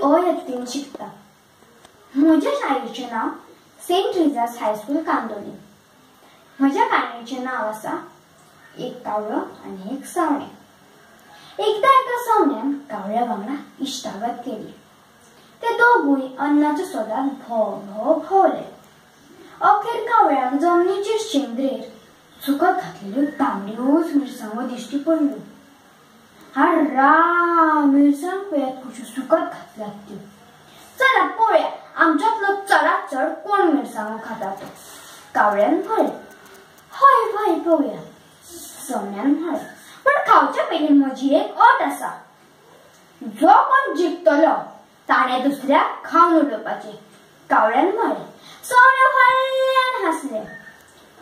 इयत्तेन शिकता। म्हज्या शाळेचें नाव सेंट रिजास हायस्कूल कांदोली। म्हज्या काणयेचें नाव आसा एक कावळो आनी एक सवणें। एकदा एका सवण्यान कावळ्या वांगडा इश्टागत केली। ते दोगूय अन्नाच्या सोदात भोव भोंवले। अखेर कावळ्याक जमनीचेर शेंद्रेर सुकत घातलेल्यो तांबड्योच मिरसांगो दिश्टी पडल्यो। मिरसांग पळयात कश्यो सुकत घातल्यात त्यो। चला पळोवया आमच्यातलो चडांत चड कोण मिरसांगो खाता तो। कावळ्यान म्हळें, हय पळोवया। सवण्यान म्हळें, पण खावच्या पयलीं म्हजी एक अट आसा। जो कोण जिखतलो ताणें दुसऱ्याक खावन उडोवपाचें। कावळ्यान म्हळें। सवणें व्हडल्यान हांसलें।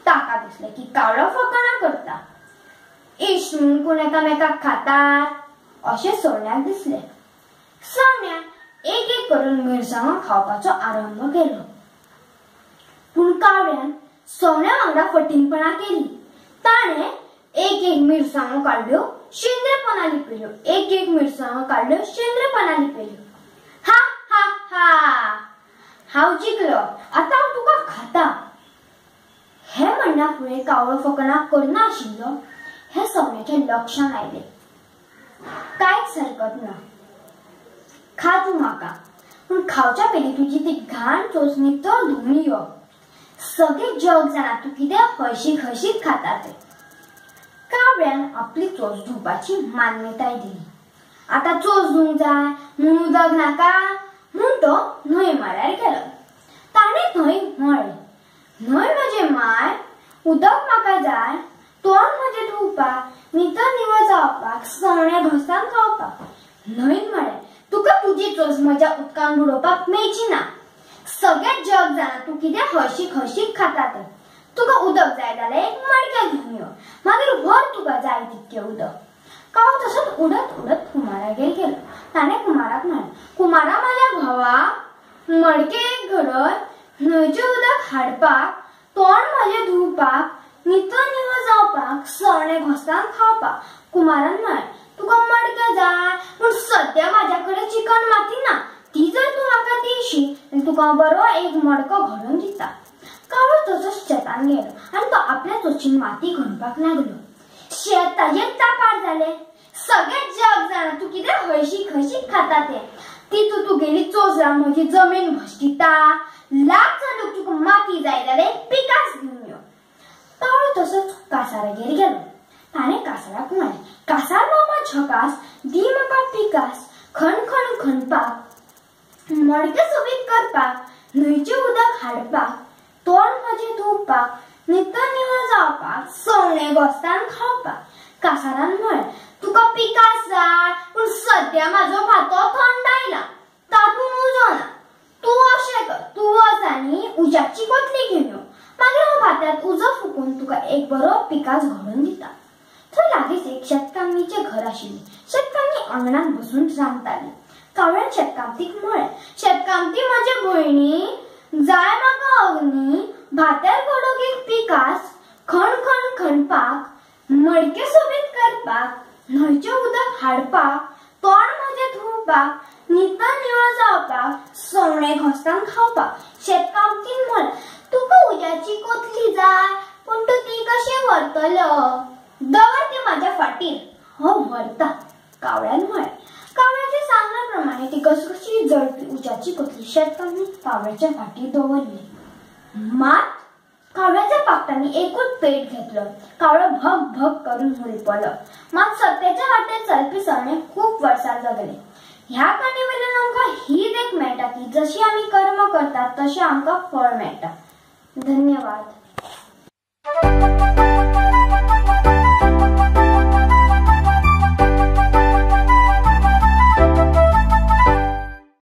ताका दिसलें की कावळो फकाणां करता। इश्ट म्हूण कोण एकामेकाक खातात अशें सवण्याक दिसलें। सवण्यान एक एक करून मिरसांगो खावपाचो आरंभ केलो। पूण कावळ्यान सवण्या वांगडा फटिंगपणां केली। ताणें एक एक मिरसांगो काडल्यो, शेंद्रेपणां लिपयल्यो। एक एक मिरसांगो काडल्यो, शेंद्रेपणां लिपयल्यो। हा हा हा, हांव जिखलो, आतां हांव तुका खाता। हें म्हणना फुडें कावळो फकाणां करना आशिल्लो हें सवण्याच्या लक्षांत आयलें। कांयच हरकत ना, खा तूं म्हाका, पूण खावच्या पयलीं तुजी ती घाण चोचणी चड धुवन यो। सगळें जग जाणा तूं कितें हळशीक खाता तें। कावळ्यान आपली चोच धुवपाची मान्यताय दिली। आतां चोच धुवंक जाय म्हूण उदक नाका म्हूण तो न्हंय मार्यार गेलो। ताणें न्हंयक म्हळें, न्हंय म्हजे माय, उदक म्हाका जाय, तोंड म्हजें धुवपाक, नितळ निवळ जावपाक, सवणें घोंसावन खावपाक। न्हंयन म्हळें, तुका तुजी चोच म्हज्या उदकान बुडोवपाक मेळची ना। सगळें जग जाणा तूं कितें हळशीक खाता तें। तुका उदक जाय जाल्यार एक मडकें घेवन यो, मागीर व्हर तुका जाय तितकें उदक। कावळो तसोच उडत कुमारागेर गेलो। ताणें कुमाराक म्हळें, कुमारा म्हाज्या भावा, मडकें एक घडय, न्हंयचें उदक हाडपाक, तोंड म्हजें धुवपाक, नितळ निवळ जावपाक, सवणें घोंसावन खावपाक। कुमारान म्हळें, तुका मडकें जाय, पूण सद्या म्हाज्या कडेन चिकन माती ना। ती जर तूं म्हाका दिशीत जाल्यार तुका हांव बरो एक मडको घडोवन दिता। कावळो तसोच शेतान गेलो आनी तो आपल्या चोचीन माती खणपाक लागलो। शेत ताचेर तापार जालें। सगळें जग जाणा तूं कितें हळशीक खाता तें। तितू तुगेली चोच लावन म्हजी जमीन भश्टिता। लाग जाल्यार तुका माती जाय जाल्यार एक पिकास घेवन यो। कावळो तसोच कासारागेर गेलो। ताणें कासाराक म्हळें, कासार मामा झकास, दी म्हाका पिकास, खणपाक, मडकें सोबीत करपाक, न्हंयचें उदक हाडपाक, तोंड म्हजें धुवपाक, नितळ निवळ जावपाक, सवणें घोंसावन खावपाक। कासारान म्हळें, तुका पिकास जाय, पूण सद्या म्हाजो भातो थंड आयला, तातूंत उजो ना। तूं अशें कर, तूं वच आनी उज्याची कोथली घेवन यो, मागीर हांव भात्यांत उजो फुकोवन तुका एक बरो पिकास घडोवन दिता। थंय लागींच एक शेतकामणीचें घर आशिल्लें। शेतकामणी अंगणांत बसून रांदताली। कावळ्यान शेतकामतीक म्हळें, शेतकामती म्हजे भयणी, जाय म्हाका अग्नी, भात्यार घडोवंक एक पिकास, खणपाक, मडकें सोबीत करपाक, न्हंयचें उदक हाडपाक, तोंड म्हजें धुवपाक, नितळ निवळ जावपाक, सवणें घोंसावन खावपाक। शेतकामतीन म्हळें, तुका उज्याची कोथली जाय, पूण तूं ती कशें व्हरतलो? दवर ती म्हाज्या फाटीर, हांव व्हरतां। कावळ्यान म्हळें। कावळ्याच्या सांगण्याप्रमाणे ती कसकशी जळपी उज्याची कोथली शेतकामतीन कावळ्याच्या फाटीर दवरली। मात कावळ्याच्या पाखटांनी एकूच पेट घेतलो। कावळो भग करून हुलपलो। मात सत्याच्या वाटेर चलपी सवणें खूब वर्सां जगलें। ह्या काणयेवेल्यान आमकां हीच एक मेळटा की जशी आमी कर्म करतात तशें आमकां फळ मेळटा। धन्यवाद।